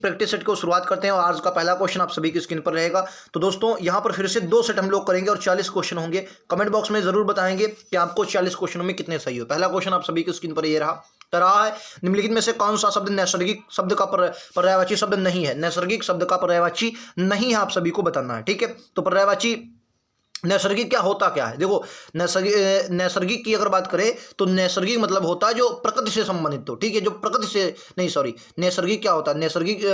Practice set को शुरुआत करते हैं और आज का पहला क्वेश्चन आप सभी की स्क्रीन पर रहेगा। तो दोस्तों यहाँ पर फिर से 2 सेट हम लोग करेंगे और 40 क्वेश्चन होंगे। कमेंट बॉक्स में जरूर बताएंगे कि आपको 40 क्वेश्चनों में कितने सही हो। पहला क्वेश्चन आप सभी की स्क्रीन पर ये रहा है, निम्नलिखित में से कौन सा शब्द नैसर्गिक शब्द का पर्यायवाची शब्द नहीं है। नैसर्गिक शब्द का पर्यायवाची नहीं है, आप सभी को बताना है। ठीक है, तो पर्यायवाची नैसर्गिक क्या होता क्या है? देखो, नैसर्गिक की अगर बात करें तो नैसर्गिक मतलब होता है जो प्रकृति से संबंधित हो। ठीक है, जो प्रकृति से नहीं, सॉरी, नैसर्गिक क्या होता है? नैसर्गिक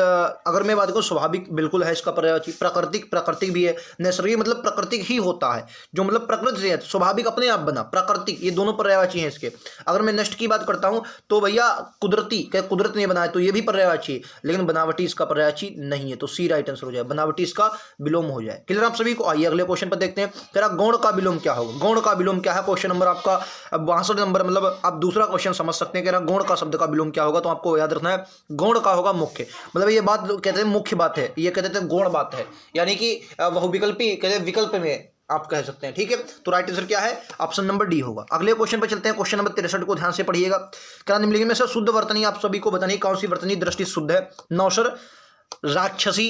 अगर मैं बात करूँ स्वाभाविक बिल्कुल है इसका पर्यायवाची। प्राकृतिक भी है। नैसर्गिक मतलब प्राकृतिक ही होता है, जो मतलब प्रकृति से है। स्वाभाविक अपने आप बना, प्राकृतिक, ये दोनों पर्यायवाची हैं इसके। अगर मैं नष्ट की बात करता हूँ तो भैया कुदरती, क्या कुदरत ने बनाया तो ये भी पर्यायवाची है, लेकिन बनावटी इसका पर्यायवाची नहीं है। तो सी राइट आंसर हो जाए, बनावटी इसका विलोम हो जाए। क्लियर आप सभी को? आइए अगले क्वेश्चन पर देखते हैं। तेरा गौण का विलोम क्या होगा? गौण का विलोम क्या है? क्वेश्चन नंबर आपका 62 नंबर, मतलब आप दूसरा क्वेश्चन समझ सकते हैं कि गौण का शब्द का विलोम क्या होगा। तो आपको याद रखना है गौण का होगा मुख्य, मतलब ये बात कहते हैं मुख्य बात है, ये कहते हैं गौण बात है, यानी कि बहुविकल्पी कहते हैं विकल्प में आप कह सकते हैं। ठीक है, तो राइट आंसर क्या है? ऑप्शन नंबर डी होगा। अगले क्वेश्चन पर चलते हैं। क्वेश्चन नंबर 63 को ध्यान से पढ़िएगा। क्या निम्नलिखित में से शुद्ध वर्तनी आप सभी को बतानी कौन सी वर्तनी दृष्टि शुद्ध है? नौसर, राक्षसी,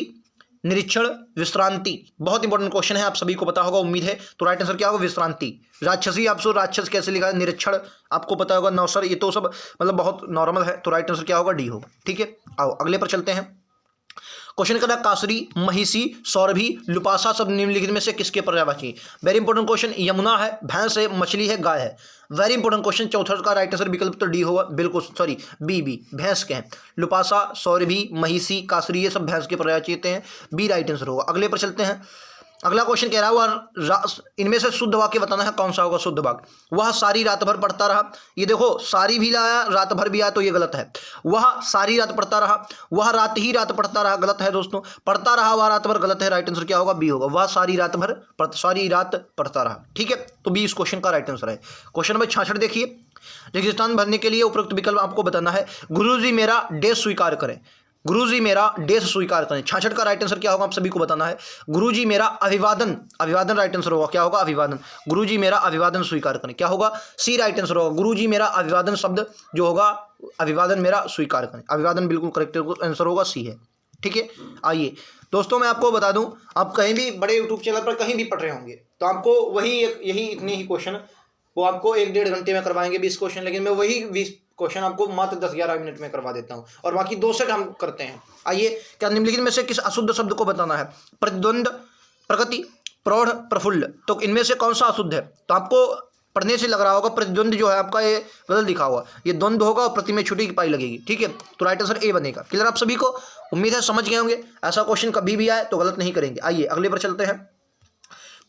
निरीक्षण, विश्रांति। बहुत इंपॉर्टेंट क्वेश्चन है, आप सभी को पता होगा उम्मीद है। तो राइट आंसर क्या होगा? विश्रांति। राक्षसी, आपको राक्षस कैसे लिखा है? निरीक्षण आपको पता होगा। नौसर, ये तो सब मतलब बहुत नॉर्मल है। तो राइट आंसर क्या होगा? डी होगा। ठीक है, आओ अगले पर चलते हैं। क्वेश्चन करना कासरी, महिषी, सौरभी, लुपासा सब निम्नलिखित में से किसके पर्यायवाची? Very important question. यमुना है, भैंस है, मछली है, गाय है। Very important question. चौथा का राइट आंसर विकल्प तो डी होगा, बिल्कुल सॉरी, बी भैंस के हैं। लुपासा, सौरभी, महिषी, कासरी ये सब भैंस के पर्यायवाची हैं। बी राइट आंसर होगा। अगले पर चलते हैं। अगला क्वेश्चन कह रहा है इनमें से शुद्ध वाक्य बताना है, कौन सा होगा शुद्ध वाक्य? वह सारी रात भर पढ़ता रहा। ये देखो, सारी भी लाया, रात भर भी आया, तो ये गलत है। वह सारी रात पढ़ता रहा, वह रात ही रात पढ़ता रहा, गलत है दोस्तों। पढ़ता रहा वह रात भर, गलत है। राइट आंसर क्या होगा? बी होगा। वह सारी रात पढ़ता रहा। ठीक है, तो बी इस क्वेश्चन का राइट आंसर है। क्वेश्चन नंबर 66 देखिए। रेगिस्तान भरने के लिए उपयुक्त विकल्प आपको बताना है। गुरुजी मेरा डेश स्वीकार करें। गुरुजी मेरा डेश स्वीकार करें। 66 का राइट आंसर क्या होगा? आप सभी को बताना है। गुरुजी मेरा अभिवादन, अभिवादन राइट आंसर होगा। क्या होगा? अभिवादन। गुरुजी मेरा अभिवादन स्वीकार करें। क्या होगा? सी राइट आंसर होगा। गुरुजी मेरा अभिवादन शब्द जो होगा, अभिवादन मेरा स्वीकार करें। अभिवादन बिल्कुल करेक्ट आंसर होगा, सी है। ठीक है, आइए दोस्तों मैं आपको बता दूं, आप कहीं भी बड़े यूट्यूब चैनल पर कहीं भी पढ़ रहे होंगे तो आपको यही इतने ही क्वेश्चन वो आपको 1-1.5 घंटे में करवाएंगे 20 क्वेश्चन, लेकिन मैं वही 20 क्वेश्चन आपको मात्र 10-11 मिनट में करवा देता हूं और बाकी 2 सेट हम करते हैं। आइए, क्या निम्नलिखित में से किस अशुद्ध शब्द को बताना है? प्रतिद्वंद, प्रगति, प्रौढ़, प्रफुल्ल। तो इनमें से कौन सा अशुद्ध है? तो आपको पढ़ने से लग रहा होगा प्रतिद्वंद जो है आपका ये गलत लिखा हुआ, ये द्वंद्व होगा और प्रति में छुट्टी की पाई लगेगी। ठीक है, तो राइट आंसर ए बनेगा। क्लियर आप सभी को? उम्मीद है समझ गए होंगे। ऐसा क्वेश्चन कभी भी आए तो गलत नहीं करेंगे। आइए अगले पर चलते हैं।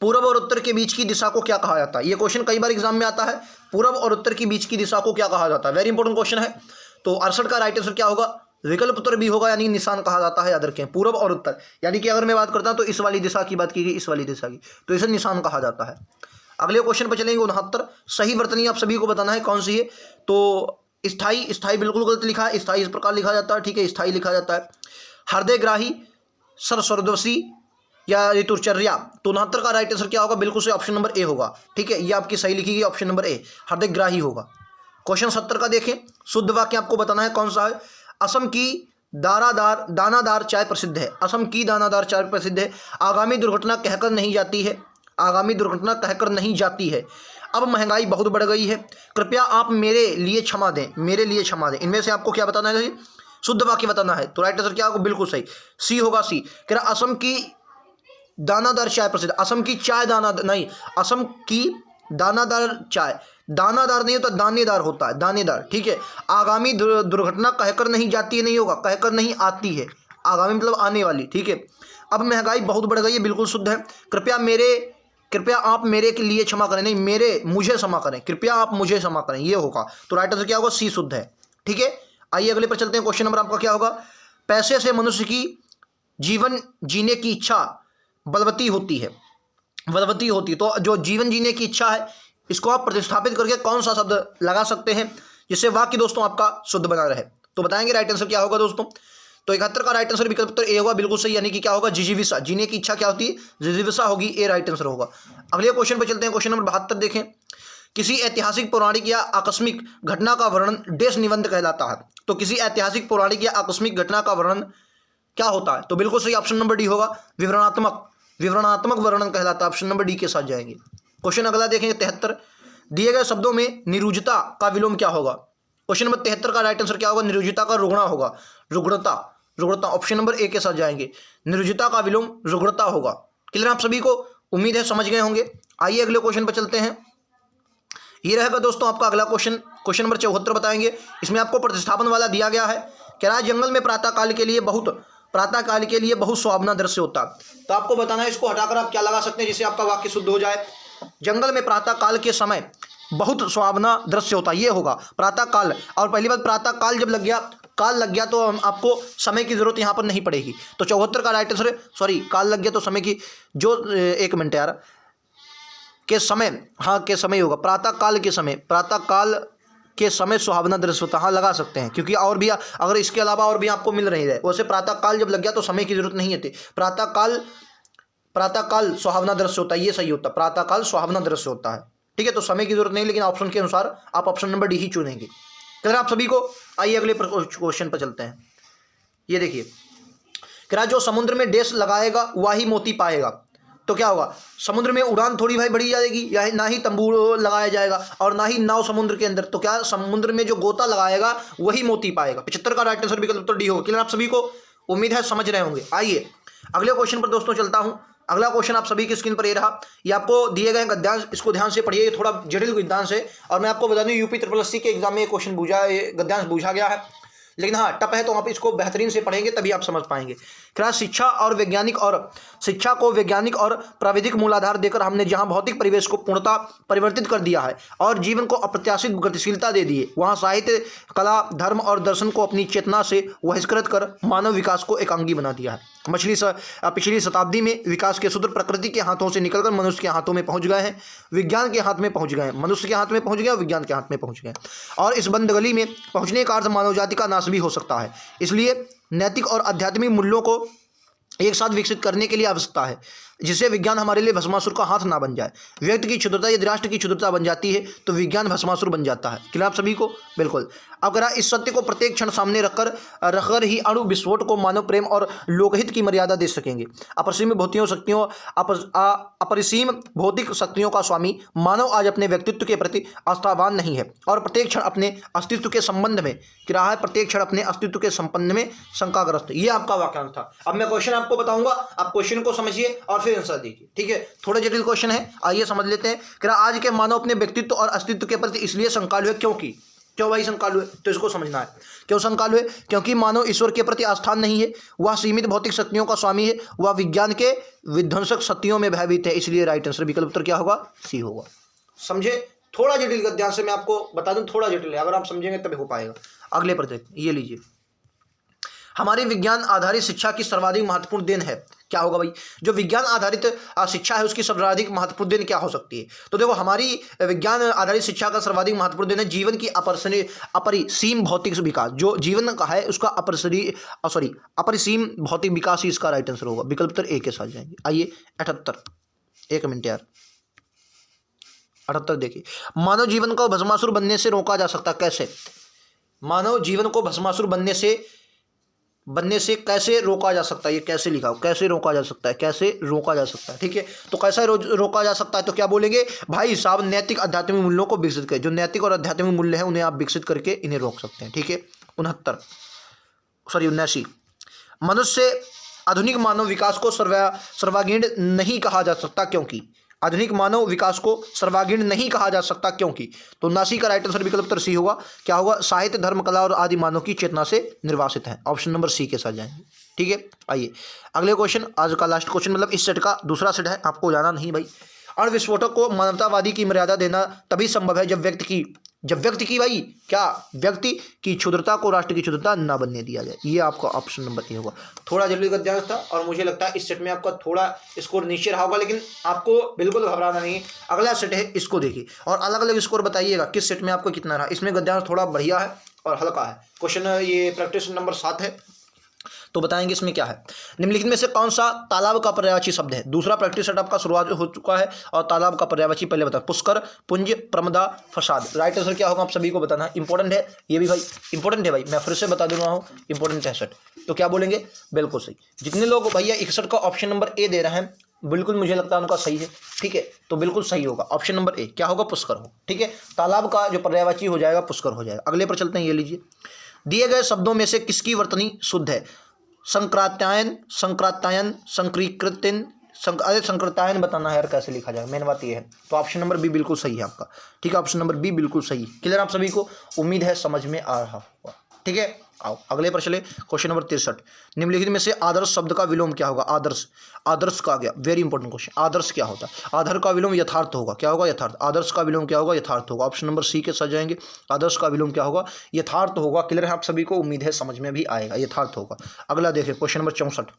पूर्व और उत्तर के बीच की दिशा को क्या कहा जाता है? ये क्वेश्चन कई बार एग्जाम में आता है। पूर्व और उत्तर के बीच की दिशा को क्या कहा जाता है? वेरी इंपॉर्टेंट क्वेश्चन है। तो 68 का राइट आंसर क्या होगा? विकल्प उत्तर भी होगा, यानी निशान कहा जाता है। याद रखें, पूर्व और उत्तर, यानी कि अगर मैं बात करता हूं तो इस वाली दिशा की बात की गई, इस वाली दिशा की, तो इसे निशान कहा जाता है। अगले क्वेश्चन पर चलेंगे। 69 सही वर्तनी आप सभी को बताना है कौन सी है? तो स्थाई बिल्कुल गलत लिखा है। स्थाई इस प्रकार लिखा जाता है। ठीक है, स्थाई लिखा जाता है। हृदयग्राही, सरस्वरदोषी या ऋतुचर्या। तो 69 का राइट आंसर क्या होगा? बिल्कुल से ऑप्शन नंबर ए होगा। ठीक है, ये आपकी सही लिखी गई, ऑप्शन नंबर ए हृदयग्राही होगा। क्वेश्चन 70 का देखें। शुद्ध वाक्य आपको बताना है कौन सा है? असम की दानादार चाय प्रसिद्ध है। असम की दानादार चाय प्रसिद्ध है। आगामी दुर्घटना कहकर नहीं जाती है। आगामी दुर्घटना कहकर नहीं जाती है। अब महंगाई बहुत बढ़ गई है। कृपया आप मेरे लिए क्षमा दें। मेरे लिए क्षमा दें। इनमें से आपको क्या बताना है? शुद्ध वाक्य बताना है। तो राइट आंसर क्या होगा? बिल्कुल सही, सी होगा। सी कह रहा असम की दानादार चाय प्रसिद्ध। असम की चाय दानादार नहीं, असम की दानादार चाय, दानादार नहीं होता, दानेदार होता है, दानेदार। ठीक है, आगामी दुर्घटना कहकर नहीं जाती है, नहीं होगा, कहकर नहीं आती है। आगामी मतलब आने वाली। ठीक है, अब महंगाई बहुत बढ़ गई है, बिल्कुल शुद्ध है। कृपया आप मेरे के लिए क्षमा करें, नहीं मुझे क्षमा करें, कृपया आप मुझे क्षमा करें, ये होगा। तो राइट आंसर क्या होगा? सी शुद्ध है। ठीक है, आइए अगले पर चलते हैं। क्वेश्चन नंबर आपका क्या होगा? पैसे से मनुष्य की जीवन जीने की इच्छा बलवती होती है। तो जो जीवन जीने की इच्छा है, इसको आप प्रतिस्थापित करके कौन सा शब्द लगा सकते हैं जिससे वाक्य दोस्तों आपका शुद्ध बना रहे? तो बताएंगे राइट आंसर क्या होगा दोस्तों? तो 71 का राइट आंसर विकल्प तो ए होगा, बिल्कुल सही, यानी कि क्या होगा? जिजीविषा। जीने की इच्छा क्या होती है? जिजीविषा होगी, ए राइट आंसर होगा। अगले क्वेश्चन पर चलते हैं। क्वेश्चन नंबर 72 देखें। किसी ऐतिहासिक पौराणिक या आकस्मिक घटना का वर्णन डेश निबंध कहलाता है। तो किसी ऐतिहासिक पौराणिक या आकस्मिक घटना का वर्णन क्या होता है? तो बिल्कुल सही ऑप्शन नंबर डी होगा, विवरणात्मक। विवरणात्मक वर्णन कहलाता है, ऑप्शन नंबर डी के साथ जाएंगे। क्वेश्चन अगला देखेंगे 73, दिए गए शब्दों में निरुजता का विलोम क्या होगा? क्वेश्चन नंबर 73 का राइट आंसर क्या होगा? निरुजता का रुग्णा होगा, रुग्णता, रुग्णता, ऑप्शन नंबर ए के साथ जाएंगे। निरुजता का विलोम रुग्णता होगा। क्लियर आप सभी को? उम्मीद है समझ गए होंगे। आइए अगले क्वेश्चन पर चलते हैं। ये रहेगा दोस्तों आपका अगला क्वेश्चन, क्वेश्चन नंबर 74 बताएंगे। इसमें आपको प्रतिस्थापन वाला दिया गया है। कह रहा है जंगल में प्रातः काल के लिए बहुत सुहावना दृश्य होता है। तो आपको बताना है, इसको हटाकर आप क्या लगा सकते हैं जिससे आपका वाक्य शुद्ध हो जाए। जंगल में प्रातः काल के समय बहुत सुहावना दृश्य होता है, ये होगा प्रातः काल। और पहली बात, प्रातः काल जब लग गया, काल लग गया तो आपको समय की जरूरत यहाँ पर नहीं पड़ेगी। तो 74 का राइट आंसर, सॉरी काल लग गया तो समय की जो, एक मिनट यार, के समय, हाँ के समय होगा, प्रातः काल के समय, प्रातः काल के समय सुहावना दृश्य होता है। हाँ लगा सकते हैं, क्योंकि और भी अगर इसके अलावा और भी आपको मिल रही है, वैसे प्रातः काल जब लग गया तो समय की जरूरत नहीं है। प्रातः काल सुहावना दृश्य होता है, ये सही होता है, प्रातः काल सुहावना दृश्य होता है। ठीक है, तो समय की जरूरत नहीं, लेकिन ऑप्शन के अनुसार आप ऑप्शन नंबर डी ही चुनेंगे। कह रहा आप सभी को। आइए अगले क्वेश्चन पर चलते हैं। ये देखिए, कह रहा जो समुद्र में डैश लगाएगा वही मोती पाएगा। तो क्या होगा? समुद्र में उड़ान थोड़ी भाई बढ़ी जाएगी, या ना ही तंबू लगाया जाएगा और ना ही नाव समुद्र के अंदर। तो क्या समुद्र में जो गोता लगाएगा वही मोती पाएगा। 75 का राइट आंसर विकल्प तो डी होगा। क्लियर आप सभी को? उम्मीद है समझ रहे होंगे। आइए अगले क्वेश्चन पर दोस्तों चलता हूं। अगला क्वेश्चन आप सभी की स्क्रीन पर ये रहा। ये आपको दिए गए गद्यांश, इसको ध्यान से पढ़िए, ये थोड़ा जटिल गद्यांश है। और मैं आपको बता दूं यूपी SSC के एग्जाम में ये क्वेश्चन गद्यांश पूछा गया है, लेकिन हाँ टफ है, तो आप इसको बेहतरीन से पढ़ेंगे तभी आप समझ पाएंगे। क्या शिक्षा को वैज्ञानिक और प्राविधिक मूलाधार देकर हमने जहां भौतिक परिवेश को पूर्णतः परिवर्तित कर दिया है और जीवन को अप्रत्याशित गतिशीलता दे दी है, वहां साहित्य, कला, धर्म और दर्शन को अपनी चेतना से बहिष्कृत कर मानव विकास को एकांगी बना दिया है। पिछली शताब्दी में विकास के सूत्र प्रकृति के हाथों से निकलकर मनुष्य के हाथों में पहुंच गए हैं, विज्ञान के हाथ में पहुंच गए हैं, मनुष्य के हाथ में पहुंच गए, विज्ञान के हाथ में पहुंच गए। और इस बंद गली में पहुंचने का अर्थ मानव जाति का नाश भी हो सकता है। इसलिए नैतिक और आध्यात्मिक मूल्यों को एक साथ विकसित करने के लिए आवश्यकता है, जिससे विज्ञान हमारे लिए भस्मासुर का हाथ ना बन जाए। व्यक्ति की क्षुद्रता यदि राष्ट्र की क्षुद्रता बन जाती है तो विज्ञान भस्मासुर बन जाता है। क्लियर आप सभी को? बिल्कुल। अब करा इस सत्य को प्रत्येक क्षण सामने रखकर ही अणु विस्फोट को मानव प्रेम और लोकहित की मर्यादा दे सकेंगे। अपरिसीम भौतिक शक्तियों का स्वामी मानव आज अपने व्यक्तित्व के प्रति आस्थावान नहीं है और प्रत्येक क्षण अपने अस्तित्व के संबंध में शंकाग्रस्त। ये आपका वाक्यांश था। अब मैं क्वेश्चन आपको बताऊंगा, आप क्वेश्चन को समझिए और फिर आंसर दीजिए। ठीक है, थोड़ा जटिल क्वेश्चन है, आइए समझ लेते हैं। क्या आज के मानव अपने व्यक्तित्व और अस्तित्व के प्रति इसलिए शंकालु है, क्यों भाई शंकालु है? तो इसको समझना है क्यों शंकालु है। क्योंकि मानव ईश्वर के प्रति आस्था नहीं है, वह सीमित भौतिक शक्तियों का स्वामी है, वह विज्ञान के विध्वंसक शक्तियों में भयभीत है। इसलिए राइट आंसर विकल्प उत्तर क्या होगा? सी होगा। समझे? थोड़ा जटिल गद्यांश से मैं आपको बता दूं, थोड़ा जटिल है, अगर आप समझेंगे तभी हो पाएगा। अगले पर देखिए, ये लीजिए, हमारी विज्ञान आधारित शिक्षा की सर्वाधिक महत्वपूर्ण देन है। क्या होगा भाई? जो विज्ञान आधारित शिक्षा है उसकी सर्वाधिक महत्वपूर्ण देन क्या हो सकती है? तो देखो, हमारी विज्ञान आधारित शिक्षा का सर्वाधिक महत्वपूर्ण देन है जीवन की अपरिसीम भौतिक विकास। जो जीवन का है उसका अपरिसीम भौतिक विकास ही इसका राइट आंसर होगा। विकल्प उत्तर ए के साथ जाएंगे। आइए 78, एक मिनट यार, 78 देखिए, मानव जीवन को भस्मासुर बनने से रोका जा सकता कैसे? मानव जीवन को भस्मासुर बनने से कैसे रोका जा सकता है? ये कैसे लिखा हो? कैसे रोका जा सकता है, कैसे रोका जा सकता है। ठीक है, तो कैसा रोका जा सकता है? तो क्या बोलेंगे भाई साहब? नैतिक आध्यात्मिक मूल्यों को विकसित करें। जो नैतिक और आध्यात्मिक मूल्य है उन्हें आप विकसित करके इन्हें रोक सकते हैं। ठीक है, 79, मनुष्य आधुनिक मानव विकास को सर्वांगीण नहीं कहा जा सकता क्योंकि? आधुनिक मानव विकास को सर्वांगीण नहीं कहा जा सकता क्योंकि? तो 79 का राइट आंसर विकल्प उत्तर सी होगा। क्या होगा? साहित्य, धर्म, कला और आदि मानव की चेतना से निर्वासित है। ऑप्शन नंबर सी के साथ जाएंगे। ठीक है, आइए अगले क्वेश्चन, आज का लास्ट क्वेश्चन, मतलब इस सेट का दूसरा सेट है, आपको जाना नहीं भाई। अणु विस्फोटक को मानवतावादी की मर्यादा देना तभी संभव है जब व्यक्ति की क्षुद्रता को राष्ट्र की क्षुद्रता न बनने दिया जाए। ये आपका ऑप्शन नंबर ए होगा। थोड़ा जल्दी गद्यांश था और मुझे लगता है इस सेट में आपका थोड़ा स्कोर नीचे रहा होगा, लेकिन आपको बिल्कुल घबराना नहीं है। अगला सेट है, इसको देखिए और अलग अलग स्कोर बताइएगा किस सेट में आपको कितना रहा। इसमें गद्यांश थोड़ा बढ़िया है और हल्का है। क्वेश्चन ये प्रैक्टिस नंबर 7 है। तो बताएंगे इसमें क्या है। निम्नलिखित में से कौन सा तालाब का पर्यायवाची शब्द है। दूसरा प्रैक्टिस सेट आपका शुरुआत हो चुका है और तालाब का पर्यायवाची पहले बता। पुष्कर, पुंज, प्रमदा, फसाद। राइट आंसर क्या होगा आप सभी को बताना है। इंपॉर्टेंट है ये भी भाई, इंपॉर्टेंट है भाई, मैं फिर से बता दे रहा हूँ, इंपॉर्टेंट है सेट। तो क्या बोलेंगे, बिल्कुल सही। जितने लोग भैया 61 का ऑप्शन नंबर ए दे रहे हैं, बिल्कुल मुझे लगता है उनका सही है। ठीक है, तो बिल्कुल सही होगा ऑप्शन नंबर ए। क्या होगा, पुष्कर हो। ठीक है, तालाब का जो पर्यायवाची हो जाएगा पुष्कर हो जाएगा। अगले पर चलते हैं, ये लीजिए। दिए गए शब्दों में से किसकी वर्तनी शुद्ध है। संक्रांतायन, संक्रांतायन, संक्रीकृतिन, अरे संक्रांतायन बताना है यार कैसे लिखा जाएगा, मेन बात ये है। तो ऑप्शन नंबर बी बिल्कुल सही है आपका। ठीक है, ऑप्शन नंबर बी बिल्कुल सही। क्लियर आप सभी को, उम्मीद है समझ में आ रहा होगा। ठीक है, आओ अगले पर चले। Question number 63। निम्नलिखित में से आदर्श शब्द का विलोम क्या होगा। आदर्श, आदर्श का गया, वेरी इंपॉर्टेंट क्वेश्चन। आदर्श क्या होता है। आदर्श का विलोम यथार्थ होगा। क्या होगा, यथार्थ। आदर्श का विलोम क्या होगा, यथार्थ होगा। ऑप्शन नंबर सी के साथ जाएंगे। आदर्श का विलोम क्या होगा, यथार्थ होगा। क्लियर है आप सभी को, उम्मीद है समझ में भी आएगा, यथार्थ होगा। अगला देखिए क्वेश्चन नंबर 64।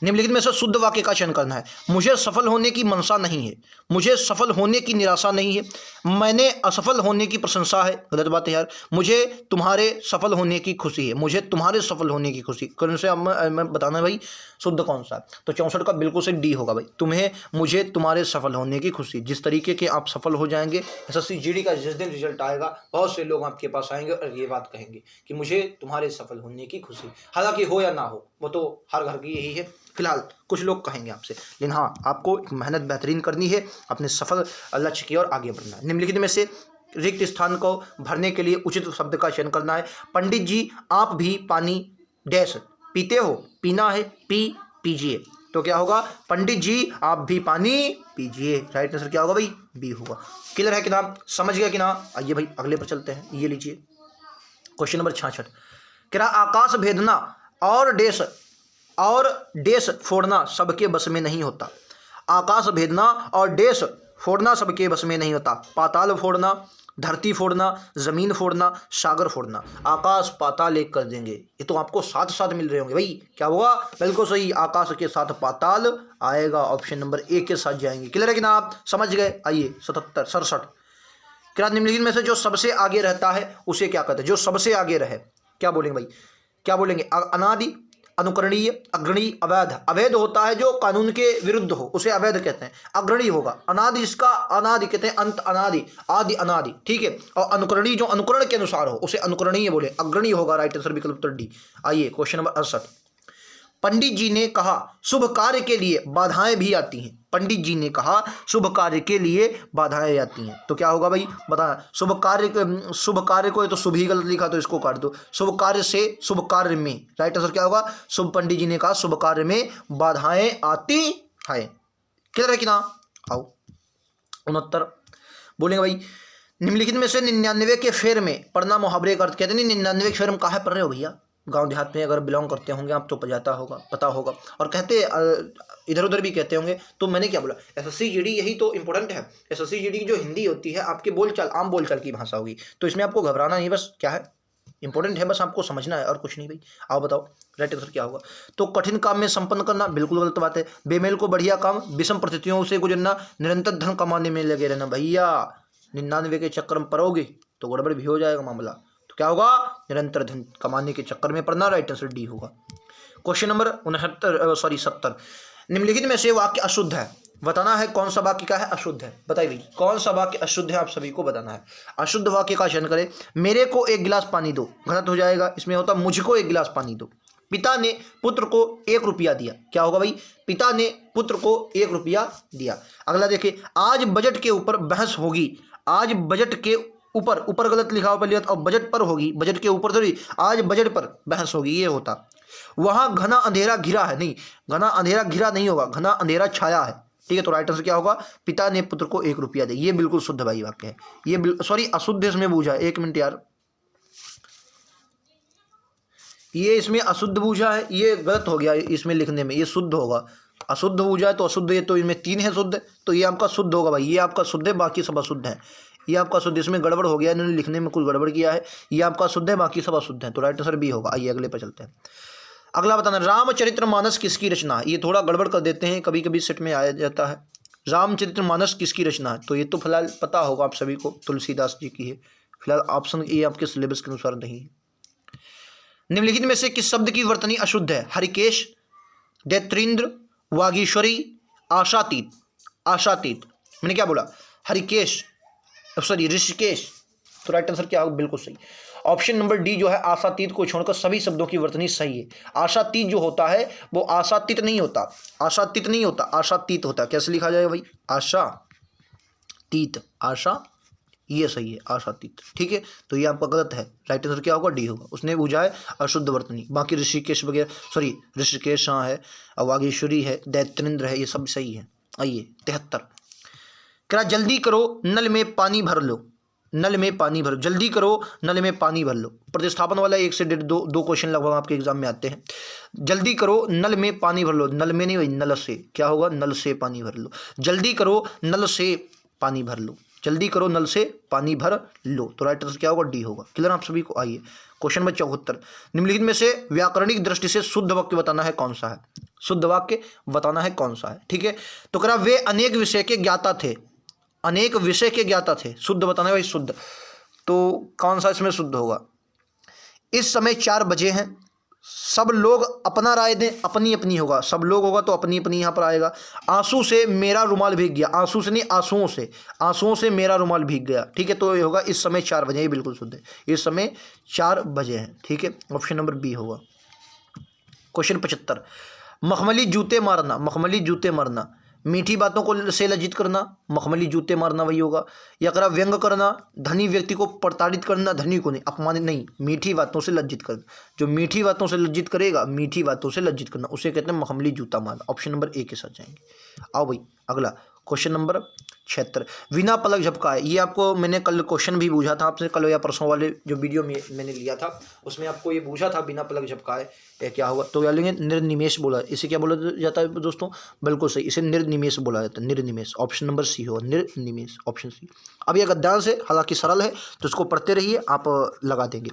निम्नलिखित में से शुद्ध वाक्य का चयन करना है। मुझे सफल होने की मनसा नहीं है, मुझे सफल होने की निराशा नहीं है, मैंने असफल होने की प्रशंसा है। गलत बात है यार। मुझे तुम्हारे सफल होने की खुशी है, मुझे तुम्हारे सफल होने की खुशी। कौन से मैं बताना भाई शुद्ध कौन सा है। तो 64 का बिल्कुल से डी होगा भाई। तुम्हें, मुझे तुम्हारे सफल होने की खुशी। जिस तरीके के आप सफल हो जाएंगे, एसएससी जीडी का जिस दिन रिजल्ट आएगा, बहुत से लोग आपके पास आएंगे और ये बात कहेंगे कि मुझे तुम्हारे सफल होने की खुशी। हालांकि हो या ना हो, वो तो हर घर की यही है। फिलहाल कुछ लोग कहेंगे आपसे, लेकिन हाँ आपको मेहनत बेहतरीन करनी है, अपने सफल लक्ष्य की ओर आगे बढ़ना है। निम्नलिखित में से रिक्त स्थान को भरने के लिए उचित शब्द का चयन करना है। पंडित जी आप भी पानी डैश पीते हो, पीना है, पीजिए। तो क्या होगा, पंडित जी आप भी पानी पीजिए। राइट आंसर क्या होगा भाई, बी होगा। क्लियर है कि ना, समझ गया कि ना। आइए भाई अगले पर चलते हैं, ये लीजिए क्वेश्चन नंबर 66। कह रहा आकाश भेदना और देश फोड़ना सबके बस में नहीं होता। आकाश भेदना और देश फोड़ना सबके बस में नहीं होता। पाताल फोड़ना, धरती फोड़ना, जमीन फोड़ना, सागर फोड़ना। आकाश पाताल एक कर देंगे। ये तो आपको साथ साथ मिल रहे होंगे भाई। क्या होगा, बिल्कुल सही, आकाश के साथ पाताल आएगा। ऑप्शन नंबर ए के साथ जाएंगे। क्लियर है कि ना, आप समझ गए। आइए 67। क्या निम्नलिखित में से जो सबसे आगे रहता है उसे क्या कहते हैं। जो सबसे आगे रहे, क्या बोलेंगे भाई, क्या बोलेंगे। अनादि, अनुकरणीय, अग्रणी, अवैध। अवैध होता है जो कानून के विरुद्ध हो, उसे अवैध कहते हैं। अग्रणी होगा। अनादि, इसका अनादि कहते हैं, अंत अनादि, आदि अनादि। ठीक है, और अनुकरणीय जो अनुकरण के अनुसार हो उसे अनुकरणीय बोले। अग्रणी होगा। राइट आंसर विकल्प उत्तर डी। आइए क्वेश्चन नंबर 68। पंडित जी ने कहा शुभ कार्य के लिए बाधाएं भी आती हैं। पंडित जी ने कहा शुभ कार्य के लिए बाधाएं आती हैं। तो क्या होगा भाई, बता। शुभ कार्य को, ये तो शुभ ही गलत लिखा तो इसको काट दो। शुभ कार्य से शुभ कार्य में। राइट आंसर क्या होगा, शुभ। पंडित जी ने कहा शुभ कार्य में बाधाएं आती है। क्लियर है कि ना। आओ 69 बोलेंगे भाई। निम्नलिखित में से 99 के फेर में पढ़ना मुहावरे का अर्थ। कहते नहीं 99 के फेर में कहाँ पढ़ रहे हो भैया। गांव देहात में अगर बिलोंग करते होंगे आप तो पता होगा। और कहते इधर उधर भी कहते होंगे। तो मैंने क्या बोला, एसएससी जीडी यही तो इंपॉर्टेंट है। एसएससी जीडी की जो हिंदी होती है आपके बोलचाल, आम बोलचाल की भाषा होगी। तो इसमें आपको घबराना नहीं, बस क्या है इंपॉर्टेंट है, बस आपको समझना है और कुछ नहीं भाई। आओ बताओ राइट आंसर क्या होगा। तो कठिन काम में संपन्न करना, बिल्कुल गलत बात है। बेमेल को बढ़िया काम, विषम परिस्थितियों से गुजरना, निरंतर धन कमाने में लगे रहना। भैया 99 के चक्कर में पड़ोगे तो गड़बड़ भी हो जाएगा मामला। तो क्या होगा, निरंतर धन कमाने के चक्कर में पड़ना। राइट आंसर डी होगा। Question number 70। निम्नलिखित में से वाक्य अशुद्ध है, बताना है कौन सा वाक्य का है अशुद्ध है। बताइए भाई कौन सा वाक्य अशुद्ध है, आप सभी को बताना है। अशुद्ध वाक्य का चयन करें। मेरे को एक गिलास पानी दो, गलत हो जाएगा। इसमें होता मुझको एक गिलास पानी दो। पिता ने पुत्र को 1 रुपया दिया। क्या होगा भाई, पिता ने पुत्र को 1 रुपया दिया। अगला देखिए, आज बजट के ऊपर बहस होगी। आज बजट के ऊपर, ऊपर गलत लिखा हो पहले, और बजट पर होगी, बजट के ऊपर थोड़ी। आज बजट पर बहस होगी, ये होता। वहां घना अंधेरा घिरा है, नहीं, घना अंधेरा घिरा नहीं होगा, घना अंधेरा छाया है। ठीक है, तो राइट आंसर क्या होगा, पिता ने पुत्र को 1 रुपया दिया। ये बिल्कुल शुद्ध भाई वाक्य है। ये सॉरी अशुद्ध इसमें बूझा, 1 मिनट यार, ये इसमें अशुद्ध बूझा है, ये गलत हो गया इसमें लिखने में, ये शुद्ध होगा। अशुद्ध बूझा है तो अशुद्ध, ये तो इनमें 3 है शुद्ध, तो ये आपका शुद्ध होगा भाई। ये आपका शुद्ध है, बाकी सब अशुद्ध है। ये आपका शुद्ध, इसमें गड़बड़ हो गया, इन्होंने लिखने में कुछ गड़बड़ किया है। ये आपका शुद्ध है, बाकी सब अशुद्ध है, तो राइट आंसर बी होगा। आइए अगले पर चलते हैं। अगला बताना, रामचरितमानस किसकी रचना है। ये थोड़ा गड़बड़ कर देते हैं, कभी कभी सेट में आया जाता है। रामचरितमानस किसकी रचना है, तो ये तो फिलहाल पता होगा आप सभी को, तुलसीदास जी की है। फिलहाल ऑप्शन ए आपके सिलेबस के अनुसार नहीं है। निम्नलिखित में से किस शब्द की वर्तनी अशुद्ध है? हरिकेश, दैत्रेंद्र, वागीश्वरी, आशातीत। आशातीत मैंने क्या बोला? हरिकेश, सॉरी ऋषिकेश। तो राइट आंसर क्या होगा? बिल्कुल सही ऑप्शन नंबर डी जो है, आशातीत को छोड़कर सभी शब्दों की वर्तनी सही है। आशातीत जो होता है वो आशातीत नहीं होता, आशातीत नहीं होता, आशातीत होता है। कैसे लिखा जाएगा भाई? आशातीत, आशा ये सही है, आशातीत। ठीक है, तो ये आपका गलत है। राइट आंसर क्या होगा? डी होगा। उसने पूछा है अशुद्ध वर्तनी। बाकी ऋषिकेश वगैरह, सॉरी ऋषिकेश हाँ है, वागीश्वरी है, दैत्रेंद्र है, ये सब सही है। आइए 73, क्या जल्दी करो नल में पानी भर लो, नल में पानी भरो, जल्दी करो नल में पानी भर लो। प्रतिस्थापन वाला 1 से 1.5 दो क्वेश्चन लगभग आपके एग्जाम में आते हैं। जल्दी करो नल में पानी भर लो, नल में नहीं भाई, नल से। क्या होगा? नल से पानी भर लो। जल्दी करो नल से पानी भर लो, जल्दी करो नल से पानी भर लो। तो राइट आंसर क्या होगा? डी होगा। क्लियर आप सभी को? आइए क्वेश्चन नंबर 74, निम्नलिखित में से व्याकरणिक दृष्टि से शुद्ध वाक्य बताना है कौन सा है? शुद्ध वाक्य बताना है कौन सा है? ठीक है, तो करा वे अनेक विषय के ज्ञाता थे, अनेक विषय के ज्ञाता थे। शुद्ध बताना है भाई, शुद्ध। तो कौन सा इसमें शुद्ध होगा? इस समय 4 बजे हैं, सब लोग अपना राय दें, अपनी अपनी होगा, सब लोग होगा तो अपनी अपनी यहाँ पर आएगा। आंसू से मेरा रुमाल भीग गया, आंसू से नहीं, आंसुओं से, आंसुओं से मेरा रुमाल भीग गया। ठीक है, तो ये होगा इस समय 4 बजे, ये बिल्कुल शुद्ध है। इस समय 4 बजे हैं। ठीक है, ऑप्शन नंबर बी होगा। क्वेश्चन 75, मखमली जूते मारना, मखमली जूते मारना, मीठी बातों को से लज्जित करना, मखमली जूते मारना वही होगा। या करा व्यंग करना, धनी व्यक्ति को प्रताड़ित करना, धनी को नहीं, अपमानित नहीं, मीठी बातों से लज्जित करना। जो मीठी बातों से लज्जित करेगा, मीठी बातों से लज्जित करना, उसे कहते हैं मखमली जूता मारना। ऑप्शन नंबर ए के साथ जाएंगे। आओ भाई अगला क्वेश्चन नंबर 76, बिना पलक झपकाए। ये आपको मैंने कल क्वेश्चन भी पूछा था आपसे, कल या परसों वाले जो वीडियो में मैंने लिया था उसमें आपको ये पूछा था बिना पलक झपकाए क्या होगा? तो क्या लेंगे? निर्निमेष बोला। इसे क्या बोला जाता है दोस्तों? बिल्कुल सही, इसे निर्निमेष बोला जाता है, निर्निमेष। ऑप्शन नंबर सी होगा, निर्निमेष, ऑप्शन सी। अब ये गद्यांश है, हालांकि सरल है, तो इसको पढ़ते रहिए, आप लगा देंगे।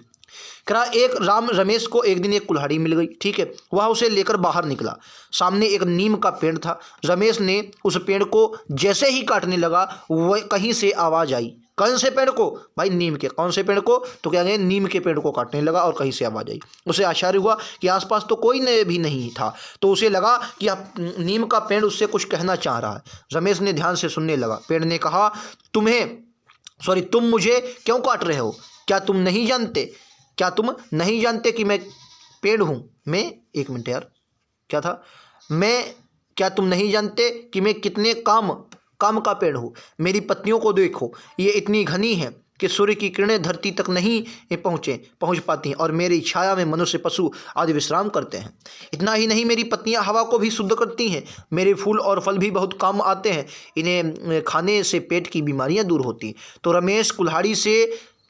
करा एक रमेश को एक दिन एक कुल्हाड़ी मिल गई। ठीक है, वह उसे लेकर बाहर निकला। सामने एक नीम का पेड़ था। रमेश ने उस पेड़ को जैसे ही काटने लगा, वह कहीं से आवाज आई। कौन से पेड़ को? भाई नीम के। कौन से पेड़ को? तो क्या कहें, नीम के पेड़ को काटने लगा और कहीं से आवाज आई। उसे आश्चर्य हुआ कि आसपास तो कोई भी नहीं था, तो उसे लगा कि नीम का पेड़ उससे कुछ कहना चाह रहा है। रमेश ने ध्यान से सुनने लगा। पेड़ ने कहा, तुम मुझे क्यों काट रहे हो? क्या तुम नहीं जानते कि मैं पेड़ हूँ? मैं, एक मिनट यार, क्या था? क्या तुम नहीं जानते कि मैं कितने काम का पेड़ हूँ? मेरी पत्तियों को देखो, ये इतनी घनी है कि सूर्य की किरणें धरती तक नहीं पहुँच पाती हैं, और मेरी छाया में मनुष्य, पशु आदि विश्राम करते हैं। इतना ही नहीं, मेरी पत्तियां हवा को भी शुद्ध करती हैं। मेरे फूल और फल भी बहुत काम आते हैं, इन्हें खाने से पेट की बीमारियां दूर होती हैं। तो रमेश कुल्हाड़ी से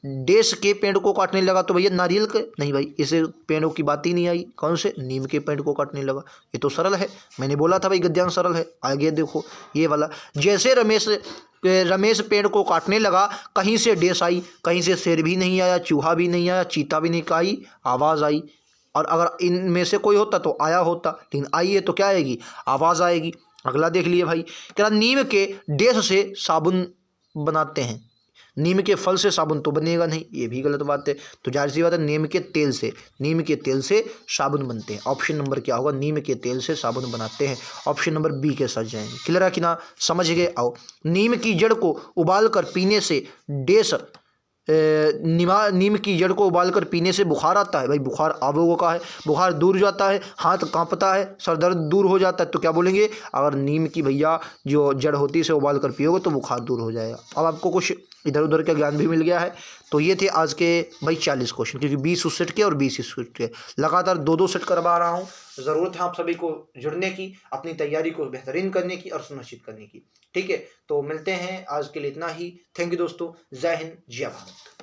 देश के पेड़ को काटने लगा। तो भैया नारियल के नहीं भाई, इसे पेड़ों की बात ही नहीं आई। कौन से? नीम के पेड़ को काटने लगा। ये तो सरल है, मैंने बोला था भाई गद्यांश सरल है। आगे देखो ये वाला, जैसे रमेश पेड़ को काटने लगा, कहीं से डेस आई, कहीं से शेर भी नहीं आया, चूहा भी नहीं आया, चीता भी नहीं आई, आवाज़ आई। और अगर इनमें से कोई होता तो आया होता, लेकिन आई है तो क्या आएगी? आवाज़ आएगी। अगला देख लिए भाई, क्या नीम के डेस से साबुन बनाते हैं। नीम के फल से साबुन तो बनेगा नहीं, ये भी गलत बात है। तो जाहिर सी बात है, नीम के तेल से साबुन बनते हैं। ऑप्शन नंबर क्या होगा? नीम के तेल से साबुन बनाते हैं। ऑप्शन नंबर बी के साथ जाएंगे। क्लियर है कि ना? समझ गए? आओ, नीम की जड़ को उबाल कर पीने से नीम की जड़ को उबालकर पीने से बुखार आता है। भाई बुखार आबों का है, बुखार दूर जाता है, हाथ कांपता है, सर दर्द दूर हो जाता है। तो क्या बोलेंगे? अगर नीम की भैया जो जड़ होती है इसे उबाल कर पियोगे तो बुखार दूर हो जाएगा। अब आपको कुछ इधर उधर का ज्ञान भी मिल गया है। तो ये थे आज के भाई 40 क्वेश्चन, क्योंकि 20 उस सेट के और 20 इस सेट के, लगातार 2-2 सेट करवा रहा हूँ। ज़रूरत है आप सभी को जुड़ने की, अपनी तैयारी को बेहतरीन करने की और सुनिश्चित करने की। ठीक है, तो मिलते हैं, आज के लिए इतना ही। थैंक यू दोस्तों, जय हिंद, जय भारत।